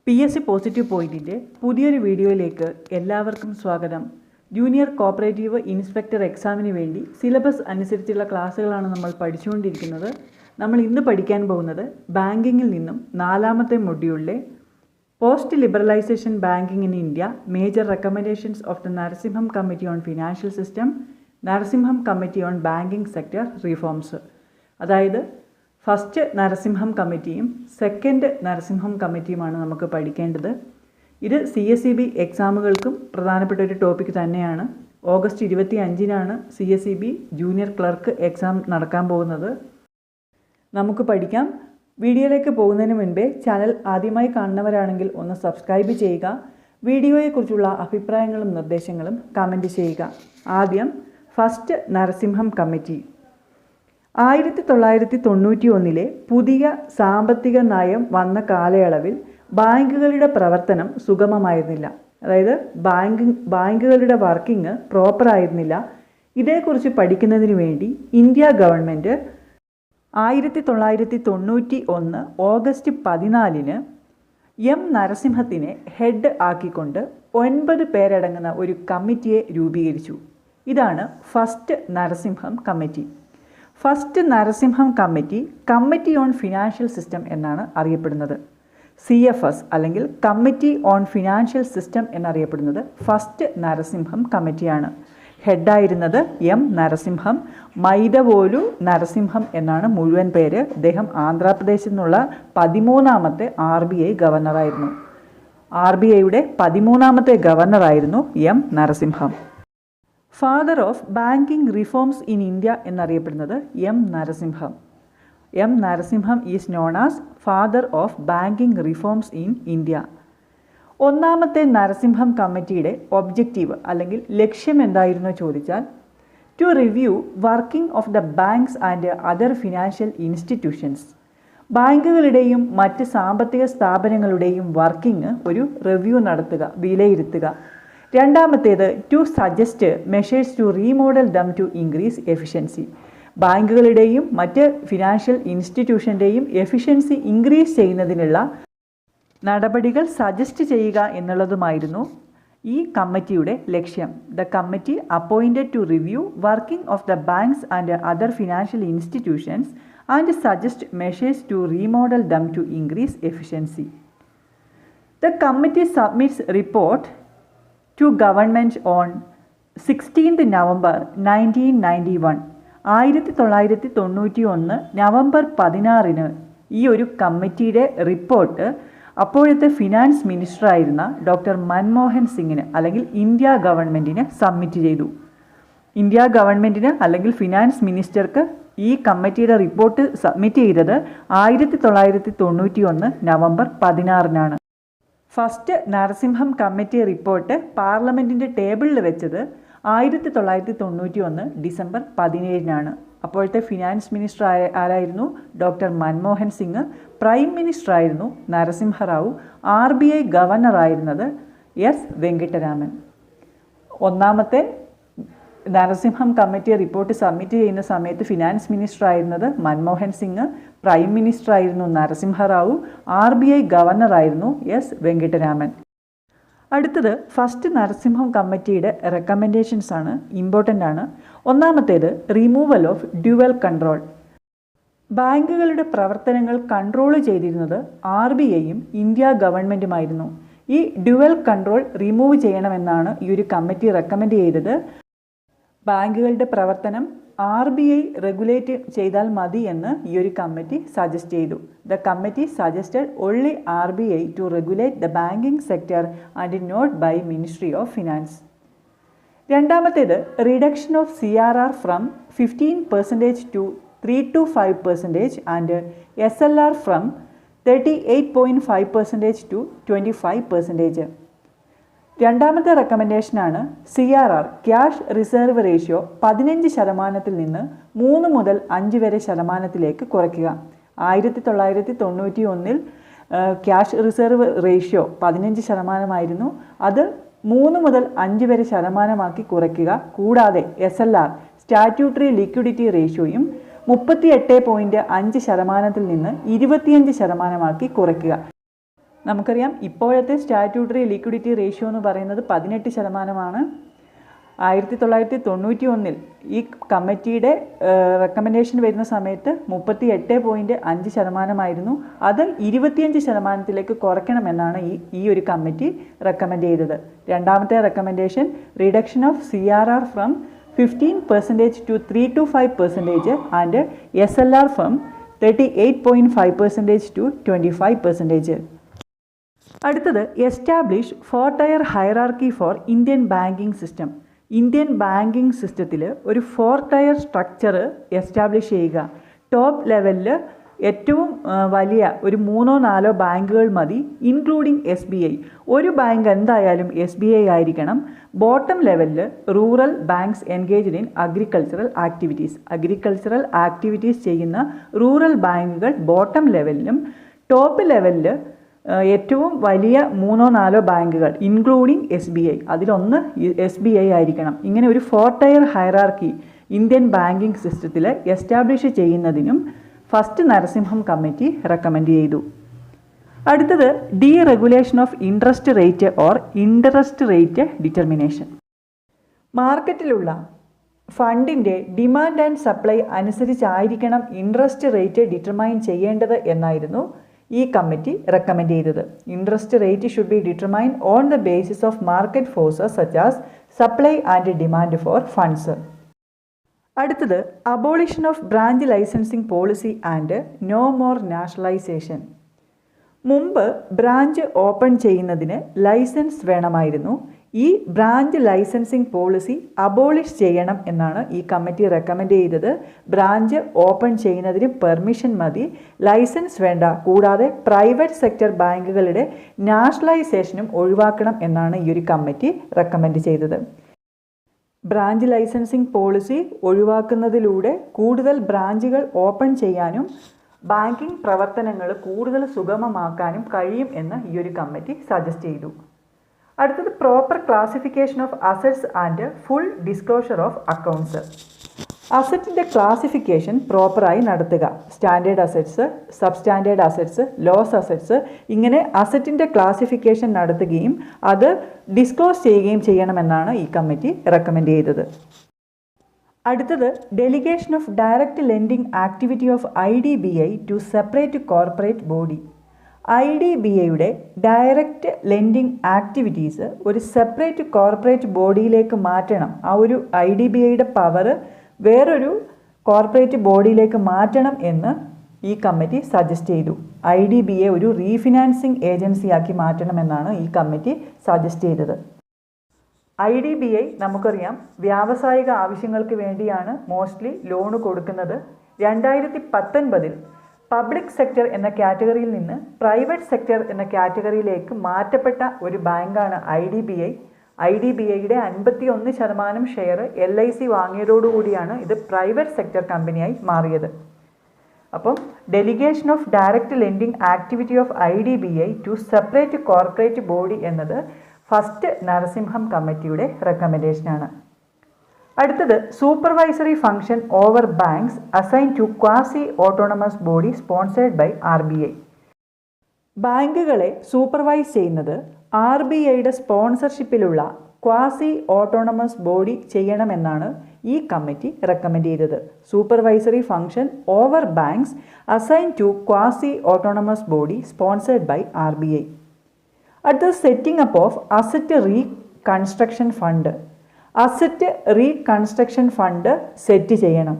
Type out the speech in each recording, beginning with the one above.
PSC positive പോയിന്റിൻ്റെ പുതിയൊരു വീഡിയോയിലേക്ക് എല്ലാവർക്കും സ്വാഗതം. ജൂനിയർ കോപ്പറേറ്റീവ് ഇൻസ്പെക്ടർ എക്സാമിന് വേണ്ടി സിലബസ് അനുസരിച്ചുള്ള ക്ലാസ്സുകളാണ് നമ്മൾ പഠിച്ചുകൊണ്ടിരിക്കുന്നത്. നമ്മൾ ഇന്ന് പഠിക്കാൻ പോകുന്നത് ബാങ്കിങ്ങിൽ നിന്നും 4ാമത്തെ മൊഡ്യൂളിലെ post liberalisation banking in India major recommendations of the Narasimham committee on financial system, Narasimham committee on banking sector reforms. അതായത് ഫസ്റ്റ് നരസിംഹം കമ്മിറ്റിയും സെക്കൻഡ് നരസിംഹം കമ്മിറ്റിയുമാണ് നമുക്ക് പഠിക്കേണ്ടത്. ഇത് CSEB എക്സാമുകൾക്കും പ്രധാനപ്പെട്ട ഒരു ടോപ്പിക് തന്നെയാണ്. ഓഗസ്റ്റ് 25-നാണ് CSEB ജൂനിയർ ക്ലർക്ക് എക്സാം നടക്കാൻ പോകുന്നത്. നമുക്ക് പഠിക്കാം. വീഡിയോയിലേക്ക് പോകുന്നതിന് മുൻപേ ചാനൽ ആദ്യമായി കാണുന്നവരാണെങ്കിൽ ഒന്ന് സബ്സ്ക്രൈബ് ചെയ്യുക. വീഡിയോയെക്കുറിച്ചുള്ള അഭിപ്രായങ്ങളും നിർദ്ദേശങ്ങളും കമൻറ്റ് ചെയ്യുക. ആദ്യം ഫസ്റ്റ് നരസിംഹം കമ്മിറ്റി. 1991 പുതിയ സാമ്പത്തിക നയം വന്ന കാലയളവിൽ ബാങ്കുകളുടെ പ്രവർത്തനം സുഗമമായിരുന്നില്ല. അതായത് ബാങ്കുകളുടെ വർക്കിംഗ് പ്രോപ്പറായിരുന്നില്ല. ഇതേക്കുറിച്ച് പഠിക്കുന്നതിന് വേണ്ടി ഇന്ത്യ ഗവൺമെൻറ് 1991 ഓഗസ്റ്റ് 14 M. നരസിംഹത്തിനെ ഹെഡ് ആക്കിക്കൊണ്ട് 9 പേരടങ്ങുന്ന ഒരു കമ്മിറ്റിയെ രൂപീകരിച്ചു. ഇതാണ് first Narasimham committee. First Narasimham committee committee on financial system എന്നാണ് അറിയപ്പെടുന്നത്. CFS അല്ലെങ്കിൽ കമ്മിറ്റി ഓൺ ഫിനാൻഷ്യൽ സിസ്റ്റം എന്നറിയപ്പെടുന്നത് ഫസ്റ്റ് നരസിംഹം കമ്മിറ്റിയാണ്. ഹെഡായിരുന്നത് M. നരസിംഹം. മൈദവോലു നരസിംഹം എന്നാണ് മുഴുവൻ പേര്. അദ്ദേഹം ആന്ധ്രാപ്രദേശിൽ നിന്നുള്ള 13ാമത്തെ RBI ഗവർണറായിരുന്നു. RBIയുടെ 13ാമത്തെ ഗവർണറായിരുന്നു M. Narasimham. Father of banking reforms in India എന്നറിയപ്പെടുന്നത് M. Narasimham. M. Narasimham is known as father of banking reforms in India. 1ാമത്തെ നരസിംഹം കമ്മിറ്റിയുടെ ഒബ്ജക്റ്റീവ് അല്ലെങ്കിൽ ലക്ഷ്യം എന്തായിരുന്നു ചോദിച്ചാൽ, to review working of the banks and other financial institutions. ബാങ്കുകളുടെയും മറ്റ് സാമ്പത്തിക സ്ഥാപനങ്ങളുടെയും വർക്കിംഗ് ഒരു റിവ്യൂ നടത്തുക, വിലയിരുത്തുക. 2ാമത്തേത് to suggest measures to remodel them to increase efficiency. ബാങ്കുകളുടെയും മറ്റ് ഫിനാൻഷ്യൽ ഇൻസ്റ്റിറ്റ്യൂഷൻ്റെയും എഫിഷ്യൻസി ഇൻക്രീസ് ചെയ്യുന്നതിനുള്ള നടപടികൾ സജസ്റ്റ് ചെയ്യുക എന്നുള്ളതുമായിരുന്നു ഈ കമ്മിറ്റിയുടെ ലക്ഷ്യം. The committee appointed to review working of the banks and other financial institutions and suggest measures to remodel them to increase efficiency. The committee submits report to government on 16th November 1991. 1991 November 16 ഈ ഒരു കമ്മിറ്റിയുടെ report അപ്പോഴത്തെ finance മിനിസ്റ്ററായിരുന്ന doctor Manmohan സിംഗിന് അല്ലെങ്കിൽ India ഗവൺമെൻറ്റിന് submit ചെയ്തു. India ഗവൺമെൻറ്റിന് അല്ലെങ്കിൽ ഫിനാൻസ് മിനിസ്റ്റർക്ക് ഈ കമ്മിറ്റിയുടെ റിപ്പോർട്ട് സബ്മിറ്റ് ചെയ്തത് 1991 നവംബർ 16-നാണ്. ഫസ്റ്റ് നരസിംഹം കമ്മിറ്റി റിപ്പോർട്ട് പാർലമെൻറ്റിൻ്റെ ടേബിളിൽ വെച്ചത് 1991 ഡിസംബർ 17-നാണ്. അപ്പോഴത്തെ ഫിനാൻസ് മിനിസ്റ്റർ ആരായിരുന്നു? Doctor Manmohan Singh. Prime minister ആയിരുന്നു നരസിംഹറാവു. RBI ഗവർണറായിരുന്നത് S. വെങ്കിട്ടരാമൻ. 1ാമത്തെ നരസിംഹം കമ്മിറ്റി റിപ്പോർട്ട് സബ്മിറ്റ് ചെയ്യുന്ന സമയത്ത് ഫിനാൻസ് മിനിസ്റ്റർ ആയിരുന്നത് മൻമോഹൻ സിംഗ്, പ്രൈം മിനിസ്റ്റർ ആയിരുന്നു നരസിംഹറാവു, RBI ഗവർണറായിരുന്നു S. വെങ്കിട്ടരാമൻ. അടുത്തത് ഫസ്റ്റ് നരസിംഹം കമ്മിറ്റിയുടെ റെക്കമെൻഡേഷൻസ് ആണ്, ഇമ്പോർട്ടൻ്റ് ആണ്. 1ാമത്തേത് റിമൂവൽ ഓഫ് ഡ്യുവൽ കൺട്രോൾ. ബാങ്കുകളുടെ പ്രവർത്തനങ്ങൾ കൺട്രോൾ ചെയ്തിരുന്നത് RBIയും ഇന്ത്യ ഗവൺമെൻറ്റുമായിരുന്നു. ഈ ഡ്യുവൽ കൺട്രോൾ റിമൂവ് ചെയ്യണമെന്നാണ് ഈ ഒരു കമ്മിറ്റി റെക്കമെൻഡ് ചെയ്തത്. ബാങ്കുകളുടെ പ്രവർത്തനം RBI റെഗുലേറ്റ് ചെയ്താൽ മതി എന്ന് ഈ ഒരു കമ്മിറ്റി സജസ്റ്റ് ചെയ്തു. The committee suggested only RBI to regulate the banking sector and not by ministry of finance. 2ാമത്തേത് reduction of CRR from 15% to 3 to 5% and SLR from 38.5% to 25%. 2ാമത്തെ റെക്കമെൻഡേഷനാണ് CRR ക്യാഷ് റിസർവ് റേഷ്യോ 15% നിന്ന് 3 മുതൽ 5 വരെ ശതമാനത്തിലേക്ക് കുറയ്ക്കുക. 1991 cash reserve ratio 15% അത് 3 മുതൽ 5 വരെ ശതമാനമാക്കി കുറയ്ക്കുക. കൂടാതെ SLR സ്റ്റാറ്റ്യൂട്ടറി ലിക്വിഡിറ്റി റേഷ്യോയും 38.5% നിന്ന് 25% കുറയ്ക്കുക. നമുക്കറിയാം ഇപ്പോഴത്തെ സ്റ്റാറ്റ്യൂട്ടറി ലിക്വിഡിറ്റി റേഷ്യോ എന്ന് പറയുന്നത് 18%. 1991 ഈ കമ്മിറ്റിയുടെ റെക്കമെൻഡേഷൻ വരുന്ന സമയത്ത് 38.5% അത് 25% കുറയ്ക്കണമെന്നാണ് ഈ ഒരു കമ്മിറ്റി റെക്കമെൻഡ് ചെയ്തത്. രണ്ടാമത്തെ recommendation reduction of CRR from 15% to 3 to 5% and SLR from 38.5% to 25%. അടുത്തത് establish 4-tier hierarchy for Indian banking system. Indian banking സിസ്റ്റത്തിൽ ഒരു 4-tier സ്ട്രക്ചർ എസ്റ്റാബ്ലിഷ് ചെയ്യുക. ടോപ്പ് ലെവലിൽ ഏറ്റവും വലിയ ഒരു 3-4 ബാങ്കുകൾ മതി, ഇൻക്ലൂഡിങ് SBI. ഒരു ബാങ്ക് എന്തായാലും SBI ആയിരിക്കണം. ബോട്ടം ലെവലിൽ rural banks engaged in agricultural activities ചെയ്യുന്ന റൂറൽ ബാങ്കുകൾ ബോട്ടം ലെവലിലും, ടോപ്പ് ലെവലിൽ ഏറ്റവും വലിയ 3-4 ബാങ്കുകൾ ഇൻക്ലൂഡിങ് SBI, അതിലൊന്ന് SBI ആയിരിക്കണം. ഇങ്ങനെ ഒരു 4-tier ഹയറാർക്കി ഇന്ത്യൻ ബാങ്കിങ് സിസ്റ്റത്തിൽ എസ്റ്റാബ്ലിഷ് ചെയ്യുന്നതിനും ഫസ്റ്റ് നരസിംഹം കമ്മിറ്റി റെക്കമെൻഡ് ചെയ്തു. അടുത്തത് deregulation of interest rate or interest rate determination. മാർക്കറ്റിലുള്ള ഫണ്ടിൻ്റെ ഡിമാൻഡ് ആൻഡ് സപ്ലൈ അനുസരിച്ചായിരിക്കണം ഇൻട്രസ്റ്റ് റേറ്റ് ഡിറ്റർമൈൻ ചെയ്യേണ്ടത് എന്നായിരുന്നു ഈ കമ്മിറ്റി റെക്കമെൻഡ് ചെയ്തത്. Interest rate should be determine on the basis of market forces such as supply and demand for funds. അടുത്തത് abolition of branch licensing policy and no more nationalisation. മുമ്പ് branch open ചെയ്യുന്നതിന് licence വേണമായിരുന്നു. ഈ branch licensing policy abolish ചെയ്യണം എന്നാണ് ഈ committee recommend ചെയ്തത്. Branch open ചെയ്യുന്നതിന് പെർമിഷൻ മതി, ലൈസൻസ് വേണ്ട. കൂടാതെ പ്രൈവറ്റ് സെക്ടർ ബാങ്കുകളുടെ നാഷണലൈസേഷനും ഒഴിവാക്കണം എന്നാണ് ഈ ഒരു കമ്മിറ്റി റെക്കമെൻഡ് ചെയ്തത്. ബ്രാഞ്ച് ലൈസൻസിംഗ് പോളിസി ഒഴിവാക്കുന്നതിലൂടെ കൂടുതൽ ബ്രാഞ്ചുകൾ ഓപ്പൺ ചെയ്യാനും ബാങ്കിംഗ് പ്രവർത്തനങ്ങൾ കൂടുതൽ സുഗമമാക്കാനും കഴിയും എന്ന് ഈ ഒരു കമ്മിറ്റി സജസ്റ്റ് ചെയ്തു. അടുത്തത് proper classification of assets and full disclosure of accounts. അസറ്റിൻ്റെ ക്ലാസിഫിക്കേഷൻ പ്രോപ്പറായി നടത്തുക. Standard assets, substandard assets, loss assets, ഇങ്ങനെ അസറ്റിൻ്റെ ക്ലാസിഫിക്കേഷൻ നടത്തുകയും അത് ഡിസ്ക്ലോസ് ചെയ്യുകയും ചെയ്യണമെന്നാണ് ഈ കമ്മിറ്റി റെക്കമെൻഡ് ചെയ്തത്. അടുത്തത് delegation of direct lending activity of IDBI to separate corporate body. IDBIയുടെ ഡയറക്റ്റ് ലെൻഡിംഗ് ആക്ടിവിറ്റീസ് ഒരു സെപ്പറേറ്റ് കോർപ്പറേറ്റ് ബോഡിയിലേക്ക് മാറ്റണം. ആ ഒരു IDBIയുടെ പവർ വേറൊരു കോർപ്പറേറ്റ് ബോഡിയിലേക്ക് മാറ്റണം എന്ന് ഈ കമ്മിറ്റി സജസ്റ്റ് ചെയ്തു. IDBI ഒരു റീഫിനാൻസിങ് ഏജൻസിയാക്കി മാറ്റണമെന്നാണ് ഈ കമ്മിറ്റി സജസ്റ്റ് ചെയ്തത്. IDBI നമുക്കറിയാം വ്യാവസായിക ആവശ്യങ്ങൾക്ക് വേണ്ടിയാണ് മോസ്റ്റ്ലി ലോണ് കൊടുക്കുന്നത്. 2019 പബ്ലിക് സെക്ടർ എന്ന കാറ്റഗറിയിൽ നിന്ന് പ്രൈവറ്റ് സെക്ടർ എന്ന കാറ്റഗറിയിലേക്ക് മാറ്റപ്പെട്ട ഒരു ബാങ്കാണ് IDBI. IDBIയുടെ 51% ഷെയർ LIC വാങ്ങിയതോടുകൂടിയാണ് ഇത് പ്രൈവറ്റ് സെക്ടർ കമ്പനിയായി മാറിയത്. അപ്പം delegation of direct lending activity of IDBI to separate corporate body എന്നത് ഫസ്റ്റ് നരസിംഹം കമ്മിറ്റിയുടെ റെക്കമെൻഡേഷനാണ്. അടുത്തത് supervisory function over banks assign to quasi autonomous body sponsored by RBI. ബാങ്കുകളെ സൂപ്പർവൈസ് ചെയ്യുന്നത് RBIയുടെ സ്പോൺസർഷിപ്പിലുള്ള ക്വാസി ഓട്ടോണമസ് ബോഡി ചെയ്യണമെന്നാണ് ഈ കമ്മിറ്റി റെക്കമെൻഡ് ചെയ്തത്. Supervisory function over banks assign to quasi autonomous body sponsored by RBI. അടുത്തത് setting up of asset reconstruction fund. Asset reconstruction fund set ചെയ്യണം.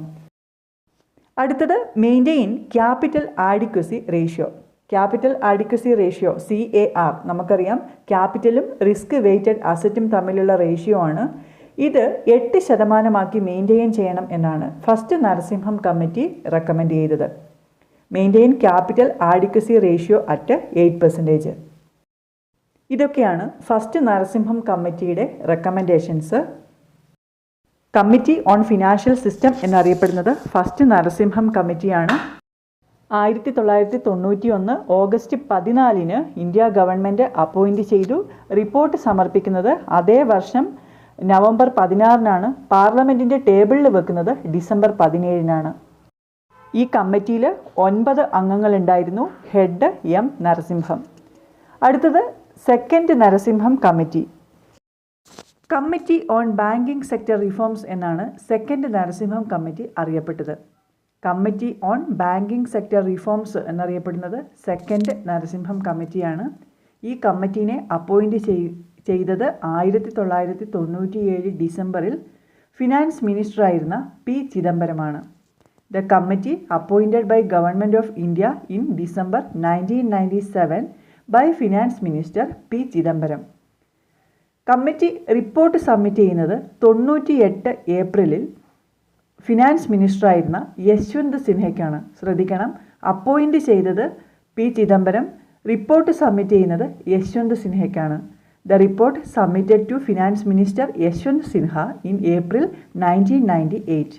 അടുത്തത് maintain capital adequacy ratio. Capital adequacy ratio CAR നമുക്കറിയാം ക്യാപിറ്റലും risk weighted അസറ്റും തമ്മിലുള്ള ratio ആണ്. ഇത് 8% maintain ചെയ്യണം എന്നാണ് first Narasimham committee recommend ചെയ്തത്. Maintain capital adequacy ratio at 8%. ഇതൊക്കെയാണ് ഫസ്റ്റ് നരസിംഹം കമ്മിറ്റിയുടെ recommendations. Committee on financial system എന്നറിയപ്പെടുന്നത് ഫസ്റ്റ് നരസിംഹം കമ്മിറ്റിയാണ്. 1991 ഓഗസ്റ്റ് 14 ഇന്ത്യ ഗവൺമെൻറ് അപ്പോയിൻറ്റ് ചെയ്തു. റിപ്പോർട്ട് സമർപ്പിക്കുന്നത് അതേ വർഷം നവംബർ 16 പാർലമെൻറ്റിൻ്റെ ടേബിളിൽ വെക്കുന്നത് ഡിസംബർ 17. ഈ കമ്മിറ്റിയിൽ 9 അംഗങ്ങളുണ്ടായിരുന്നു. Head M Narasimham. അടുത്തത് second Narasimham committee. Committee on banking sector reforms എന്നാണ് സെക്കൻഡ് നരസിംഹം കമ്മിറ്റി അറിയപ്പെട്ടത്. Committee on banking sector reforms എന്നറിയപ്പെടുന്നത് സെക്കൻഡ് നരസിംഹം കമ്മിറ്റിയാണ്. ഈ കമ്മിറ്റീനെ അപ്പോയിൻ്റ് ചെയ്തത് 1997 ഡിസംബറിൽ ഫിനാൻസ് മിനിസ്റ്ററായിരുന്ന പി ചിദംബരമാണ്. The committee appointed by government of India in December 1997 by finance minister P Chidambaram. Committee report submit ചെയ്യുന്നത് 98 ഏപ്രിലിൽ ഫിനാൻസ് മിനിസ്റ്ററായിരുന്ന യശ്വന്ത് സിൻഹയ്ക്കാണ്. ശ്രദ്ധിക്കണം, അപ്പോയിൻ്റ് ചെയ്തത് പി ചിദംബരം, റിപ്പോർട്ട് സബ്മിറ്റ് ചെയ്യുന്നത് യശ്വന്ത് സിൻഹയ്ക്കാണ്. The report submitted to finance minister Yashwant Sinha in April 1998.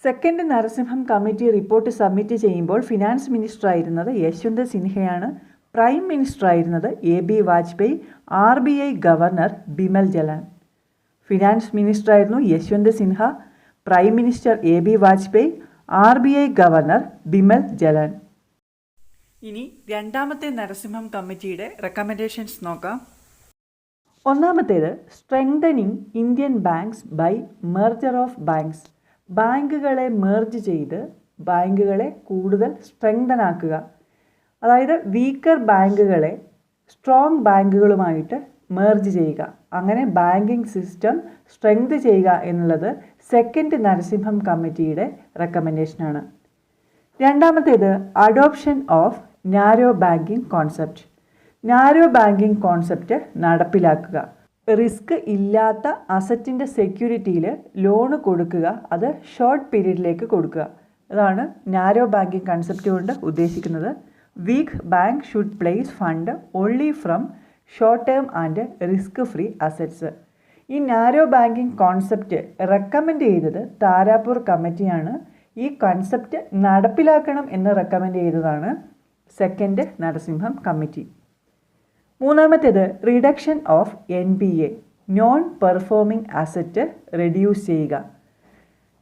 Second Narasimham committee report submit ചെയ്യുമ്പോൾ finance മിനിസ്റ്ററായിരുന്നത് യശ്വന്ത് സിൻഹയാണ്. Prime മിനിസ്റ്ററായിരുന്നത് AB Vajpayee, RBI governor Bimal Jalan. Finance മിനിസ്റ്ററായിരുന്നു Yashwant Sinha, prime minister AB Vajpayee, RBI governor Bimal Jalan. ഇനി രണ്ടാമത്തെ നരസിംഹം കമ്മിറ്റിയുടെ റെക്കമെൻഡേഷൻസ് നോക്കാം. ഒന്നാമത്തേത് strengthening Indian banks by merger of banks. ബാങ്കുകളെ മെർജ് ചെയ്ത് ബാങ്കുകളെ കൂടുതൽ സ്ട്രെങ്തൻ ആക്കുക. അതായത് വീക്കർ ബാങ്കുകളെ സ്ട്രോങ് ബാങ്കുകളുമായിട്ട് മെർജ് ചെയ്യുക. അങ്ങനെ ബാങ്കിങ് സിസ്റ്റം സ്ട്രെങ്ത് ചെയ്യുക എന്നുള്ളത് സെക്കൻഡ് നരസിംഹം കമ്മിറ്റിയുടെ റെക്കമെൻഡേഷനാണ്. രണ്ടാമത്തേത് adoption of narrow banking concept. Narrow banking concept നടപ്പിലാക്കുക. റിസ്ക് ഇല്ലാത്ത അസറ്റിൻ്റെ സെക്യൂരിറ്റിയിൽ ലോണ് കൊടുക്കുക, അത് ഷോർട്ട് പീരീഡിലേക്ക് കൊടുക്കുക. അതാണ് നാരോ ബാങ്കിങ് കൺസെപ്റ്റ് കൊണ്ട് ഉദ്ദേശിക്കുന്നത്. Weak bank should place fund only from short term and risk free assets. ഈ നാരോ ബാങ്കിങ് കോൺസെപ്റ്റ് റെക്കമെൻഡ് ചെയ്തത് താരാപൂർ കമ്മിറ്റിയാണ്. ഈ കൺസെപ്റ്റ് നടപ്പിലാക്കണം എന്ന് റെക്കമെൻഡ് ചെയ്തതാണ് സെക്കൻഡ് നരസിംഹം കമ്മിറ്റി. മൂന്നാമത്തേത് reduction of NPA, non performing asset reduce ചെയ്യുക.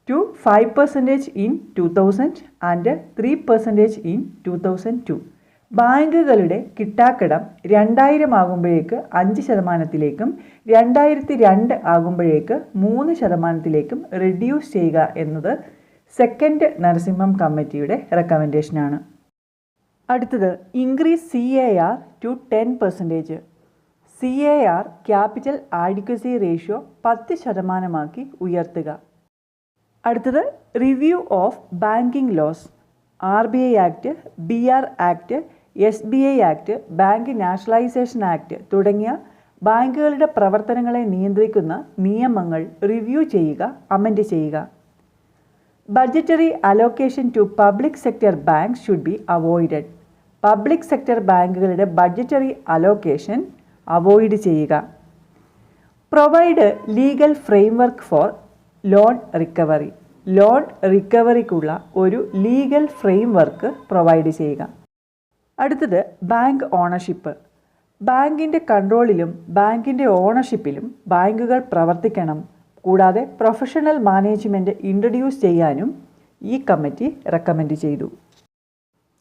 To 5% in 2000 and 3% in 2002. ബാങ്കുകളുടെ കിട്ടാക്കടം 2000 ആകുമ്പോഴേക്ക് 5%ലേക്കും 2002 ആകുമ്പോഴേക്ക് 3%ലേക്കും റെഡ്യൂസ് ചെയ്യുക എന്നത് സെക്കൻഡ് നരസിംഹം കമ്മിറ്റിയുടെ റെക്കമെൻഡേഷനാണ്. അടുത്തത് increase CAR to 10%. CAR capital adequacy ratio 10% ഉയർത്തുക. അടുത്തത് review of banking laws. RBI act, BR act, SBI act, bank nationalisation act തുടങ്ങിയ ബാങ്കുകളുടെ പ്രവർത്തനങ്ങളെ നിയന്ത്രിക്കുന്ന നിയമങ്ങൾ റിവ്യൂ ചെയ്യുക, അമെൻഡ് ചെയ്യുക. Budgetary allocation to public sector banks should be avoided. Public sector ബാങ്കുകളുടെ ബഡ്ജറ്ററി അലോക്കേഷൻ അവോയ്ഡ് ചെയ്യുക. Provide legal framework for loan recovery. Loan റിക്കവറിക്കുള്ള ഒരു ലീഗൽ ഫ്രെയിംവർക്ക് പ്രൊവൈഡ് ചെയ്യുക. അടുത്തത് ബാങ്ക് ഓണർഷിപ്പ്. ബാങ്കിൻ്റെ കൺട്രോളിലും ബാങ്കിൻ്റെ ഓണർഷിപ്പിലും ബാങ്കുകൾ പ്രവർത്തിക്കണം. കൂടാതെ പ്രൊഫഷണൽ മാനേജ്മെൻറ്റ് ഇൻട്രൊഡ്യൂസ് ചെയ്യാനും ഈ കമ്മിറ്റി റെക്കമെൻഡ് ചെയ്തു.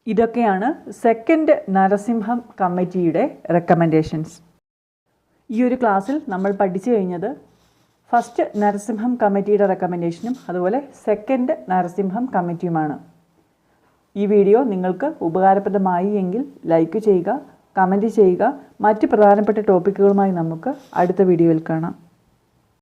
ഇതൊക്കെയാണ് സെക്കൻഡ് നരസിംഹം കമ്മിറ്റിയുടെ റെക്കമെൻഡേഷൻസ്. ഈ ഒരു ക്ലാസ്സിൽ നമ്മൾ പഠിച്ചു കഴിഞ്ഞത് ഫസ്റ്റ് നരസിംഹം കമ്മിറ്റിയുടെ റെക്കമെൻഡേഷനും അതുപോലെ സെക്കൻഡ് നരസിംഹം കമ്മിറ്റിയുമാണ്. ഈ വീഡിയോ നിങ്ങൾക്ക് ഉപകാരപ്രദമായി എങ്കിൽ ലൈക്ക് ചെയ്യുക, കമൻറ്റ് ചെയ്യുക. മറ്റ് പ്രധാനപ്പെട്ട ടോപ്പിക്കുകളുമായി നമുക്ക് അടുത്ത വീഡിയോയിൽ കാണാം.